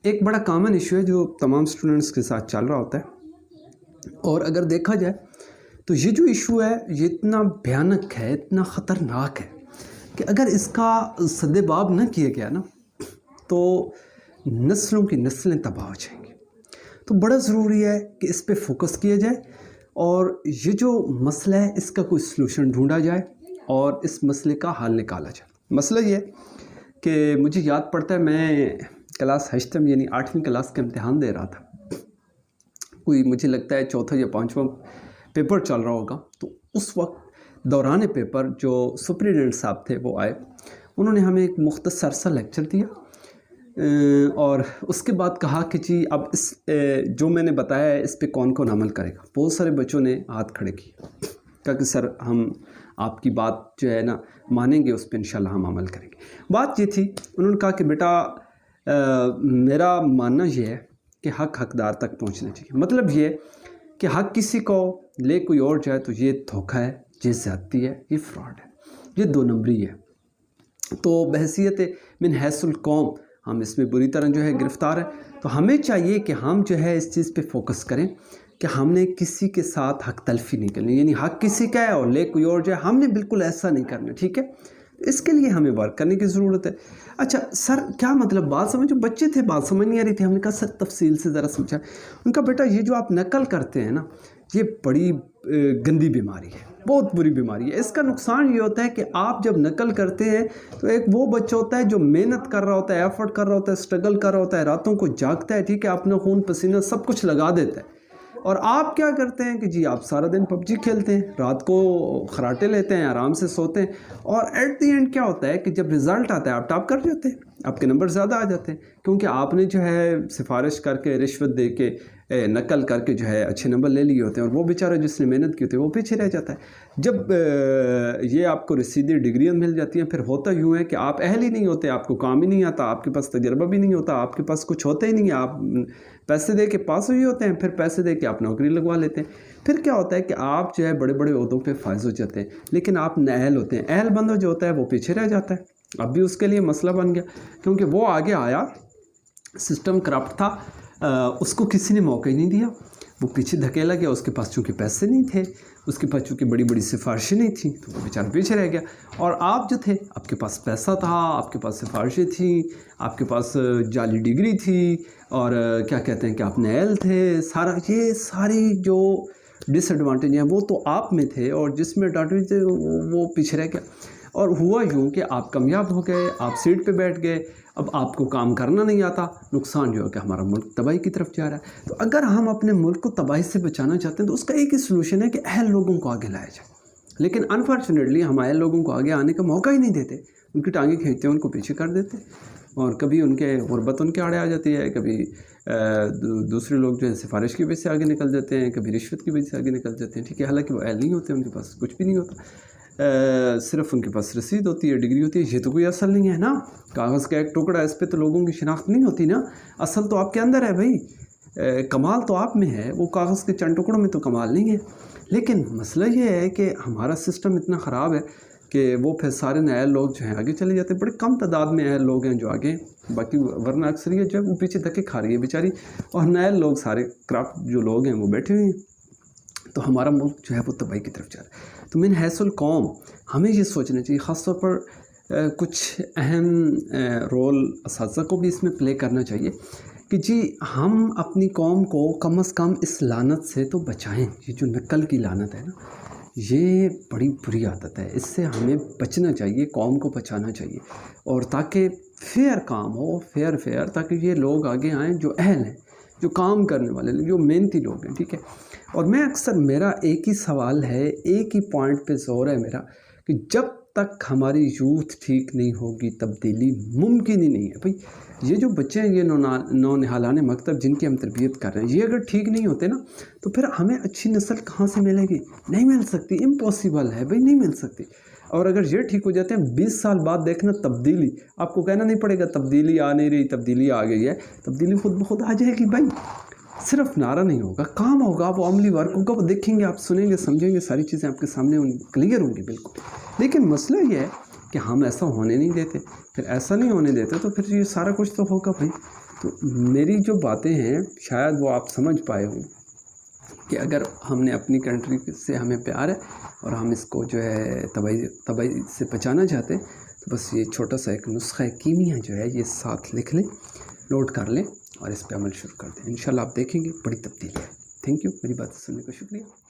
ایک بڑا common issue ہے جو تمام اسٹوڈنٹس کے ساتھ چل رہا ہوتا ہے، اور اگر دیکھا جائے تو یہ جو ایشو ہے یہ اتنا بھیانک ہے، اتنا خطرناک ہے کہ اگر اس کا سدباب نہ کیا گیا نا تو نسلوں کی نسلیں تباہ ہو جائیں گی۔ تو بڑا ضروری ہے کہ اس پہ فوکس کیا جائے اور یہ جو مسئلہ ہے اس کا کوئی سلوشن ڈھونڈا جائے اور اس مسئلے کا حل نکالا جائے۔ مسئلہ یہ ہے کہ مجھے یاد پڑتا ہے میں کلاس 8 یعنی 8ویں کلاس کا امتحان دے رہا تھا، کوئی مجھے لگتا ہے 4تھا یا 5واں پیپر چل رہا ہوگا۔ تو اس وقت دوران پیپر جو سپرنٹینڈنٹ صاحب تھے وہ آئے، انہوں نے ہمیں ایک مختصر سا لیکچر دیا اور اس کے بعد کہا کہ جی اب اس جو میں نے بتایا ہے اس پہ کون کون عمل کرے گا۔ بہت سارے بچوں نے ہاتھ کھڑے کیے، کہا کہ سر ہم آپ کی بات جو ہے نا مانیں گے، اس پہ انشاءاللہ ہم عمل کریں گے۔ بات یہ تھی، انہوں نے کہا کہ بیٹا میرا ماننا یہ ہے کہ حق حقدار تک پہنچنا چاہیے۔ مطلب یہ کہ حق کسی کو لے کوئی اور جائے تو یہ دھوکہ ہے، یہ زیادتی ہے، یہ فراڈ ہے، یہ 2 نمبری ہے۔ تو بحیثیت من حیث القوم ہم اس میں بری طرح جو ہے گرفتار ہے۔ تو ہمیں چاہیے کہ ہم جو ہے اس چیز پہ فوکس کریں کہ ہم نے کسی کے ساتھ حق تلفی نہیں کرنی، یعنی حق کسی کا ہے اور لے کوئی اور جائے، ہم نے بالکل ایسا نہیں کرنا، ٹھیک ہے؟ اس کے لیے ہمیں ورک کرنے کی ضرورت ہے۔ اچھا سر کیا مطلب، بات سمجھو، بچے تھے بات سمجھ نہیں آ رہی تھی، ہم نے کہا سر تفصیل سے ذرا سمجھا۔ ان کا بیٹا یہ جو آپ نقل کرتے ہیں نا یہ بڑی گندی بیماری ہے، بہت بری بیماری ہے۔ اس کا نقصان یہ ہوتا ہے کہ آپ جب نقل کرتے ہیں تو ایک وہ بچہ ہوتا ہے جو محنت کر رہا ہوتا ہے، ایفرٹ کر رہا ہوتا ہے، اسٹرگل کر رہا ہوتا ہے، راتوں کو جاگتا ہے، ٹھیک ہے، اپنا خون پسینہ سب کچھ لگا دیتا ہے، اور آپ کیا کرتے ہیں کہ جی آپ سارا دن پب جی کھیلتے ہیں، رات کو خراٹے لیتے ہیں، آرام سے سوتے ہیں، اور ایٹ دی اینڈ کیا ہوتا ہے کہ جب رزلٹ آتا ہے آپ ٹاپ کر جاتے ہیں، آپ کے نمبر زیادہ آ جاتے ہیں، کیونکہ آپ نے جو ہے سفارش کر کے، رشوت دے کے، نقل کر کے جو ہے اچھے نمبر لے لیے ہوتے ہیں، اور وہ بیچارہ جس نے محنت کی ہوتی ہے وہ پیچھے رہ جاتا ہے۔ جب یہ آپ کو رسیدی ڈگریاں مل جاتی ہیں، پھر ہوتا یوں ہے کہ آپ اہل ہی نہیں ہوتے، آپ کو کام ہی نہیں آتا، آپ کے پاس تجربہ بھی نہیں ہوتا، آپ کے پاس کچھ ہوتا ہی نہیں ہے، آپ پیسے دے کے پاس ہوئی ہوتے ہیں، پھر پیسے دے کے آپ نوکری لگوا لیتے ہیں۔ پھر کیا ہوتا ہے کہ آپ جو ہے بڑے بڑے عہدوں پہ فائز ہو جاتے ہیں، لیکن آپ نااہل ہوتے ہیں۔ اہل بندہ جو ہوتا ہے وہ پیچھے رہ جاتا ہے۔ اب بھی اس کے لیے مسئلہ بن گیا، کیونکہ وہ آگے آیا، سسٹم کرپٹ تھا، اس کو کسی نے موقع ہی نہیں دیا، وہ پیچھے دھکیلا گیا، اس کے پاس چونکہ پیسے نہیں تھے، اس کے پاس چونکہ بڑی بڑی سفارشیں نہیں تھیں، تو وہ بیچارہ پیچھے رہ گیا۔ اور آپ جو تھے، آپ کے پاس پیسہ تھا، آپ کے پاس سفارشیں تھیں، آپ کے پاس جعلی ڈگری تھی، اور کیا کہتے ہیں کہ آپ نااہل تھے، یہ ساری جو ڈس ایڈوانٹیج ہیں وہ تو آپ میں تھے، اور جس میں ایڈوانٹیج تھے وہ پیچھے رہ گیا۔ اور ہوا یوں کہ آپ کامیاب ہو گئے، آپ سیٹ پہ بیٹھ گئے، اب آپ کو کام کرنا نہیں آتا، نقصان جو ہے کہ ہمارا ملک تباہی کی طرف جا رہا ہے۔ تو اگر ہم اپنے ملک کو تباہی سے بچانا چاہتے ہیں تو اس کا ایک ہی سلوشن ہے کہ اہل لوگوں کو آگے لایا جائے، لیکن انفارچونیٹلی ہم اہل لوگوں کو آگے آنے کا موقع ہی نہیں دیتے، ان کی ٹانگیں کھینچتے ہیں، ان کو پیچھے کر دیتے، اور کبھی ان کے غربت ان کے آڑے آ جاتی ہے، کبھی دوسرے لوگ جو ہے سفارش کی وجہ سے آگے نکل جاتے ہیں، کبھی رشوت کی وجہ سے آگے نکل جاتے ہیں، ٹھیک ہے، حالانکہ وہ اہل نہیں ہوتے، ان کے پاس کچھ بھی نہیں ہوتا، صرف ان کے پاس رسید ہوتی ہے، ڈگری ہوتی ہے، یہ تو کوئی اصل نہیں ہے نا، کاغذ کا ایک ٹکڑا، اس پہ تو لوگوں کی شناخت نہیں ہوتی نا، اصل تو آپ کے اندر ہے بھائی، کمال تو آپ میں ہے، وہ کاغذ کے چند ٹکڑوں میں تو کمال نہیں ہے۔ لیکن مسئلہ یہ ہے کہ ہمارا سسٹم اتنا خراب ہے کہ وہ پھر سارے نااہل لوگ جو ہیں آگے چلے جاتے ہیں، بڑے کم تعداد میں اہل لوگ ہیں جو آگے ہیں، باقی ورنہ اکثریت جو ہے وہ پیچھے دھکے کھا رہی ہے بیچاری، اور نااہل لوگ سارے کرافٹ جو لوگ ہیں وہ بیٹھے ہوئے ہیں۔ تو ہمارا ملک جو ہے وہ تباہی کی طرف جا رہا ہے۔ تو من حیث القوم ہمیں یہ سوچنا چاہیے، خاص طور پر کچھ اہم رول اساتذہ کو بھی اس میں پلے کرنا چاہیے کہ جی ہم اپنی قوم کو کم از کم اس لعنت سے تو بچائیں۔ یہ جو نقل کی لعنت ہے نا، یہ بڑی بری عادت ہے، اس سے ہمیں بچنا چاہیے، قوم کو بچانا چاہیے، اور تاکہ فیئر کام ہو، فیئر تاکہ یہ لوگ آگے آئیں جو اہل ہیں، جو کام کرنے والے، جو محنتی لوگ ہیں، ٹھیک ہے۔ اور میں اکثر میرا ایک ہی سوال ہے، ایک ہی پوائنٹ پہ زور ہے میرا، کہ جب تک ہماری یوتھ ٹھیک نہیں ہوگی تبدیلی ممکن ہی نہیں ہے۔ بھائی یہ جو بچے ہیں، یہ نونہالان مکتب جن کی ہم تربیت کر رہے ہیں، یہ اگر ٹھیک نہیں ہوتے نا تو پھر ہمیں اچھی نسل کہاں سے ملے گی؟ نہیں مل سکتی، امپاسبل ہے بھائی، نہیں مل سکتی۔ اور اگر یہ ٹھیک ہو جاتے ہیں 20 سال بعد دیکھنا تبدیلی، آپ کو کہنا نہیں پڑے گا تبدیلی آ نہیں رہی، تبدیلی آ گئی ہے، تبدیلی خود بخود آ جائے گی بھائی۔ صرف نعرہ نہیں ہوگا، کام ہوگا، وہ عملی ورک ہوگا، وہ دیکھیں گے، آپ سنیں گے، سمجھیں گے، ساری چیزیں آپ کے سامنے کلیئر ہوں گی بالکل۔ لیکن مسئلہ یہ ہے کہ ہم ایسا ہونے نہیں دیتے، پھر ایسا نہیں ہونے دیتے تو پھر یہ سارا کچھ تو ہوگا بھائی۔ تو میری جو باتیں ہیں شاید وہ آپ سمجھ پائے ہوں کہ اگر ہم نے اپنی کنٹری سے ہمیں پیار ہے اور ہم اس کو جو ہے تباہی سے بچانا چاہتے ہیں تو بس یہ چھوٹا سا ایک نسخہ کیمیا جو ہے یہ ساتھ لکھ لیں، نوٹ کر لیں اور اس پہ عمل شروع کر دیں. انشاءاللہ آپ دیکھیں گے بڑی تبدیلی ہے. تھینک یو، میری بات سننے کا شکریہ.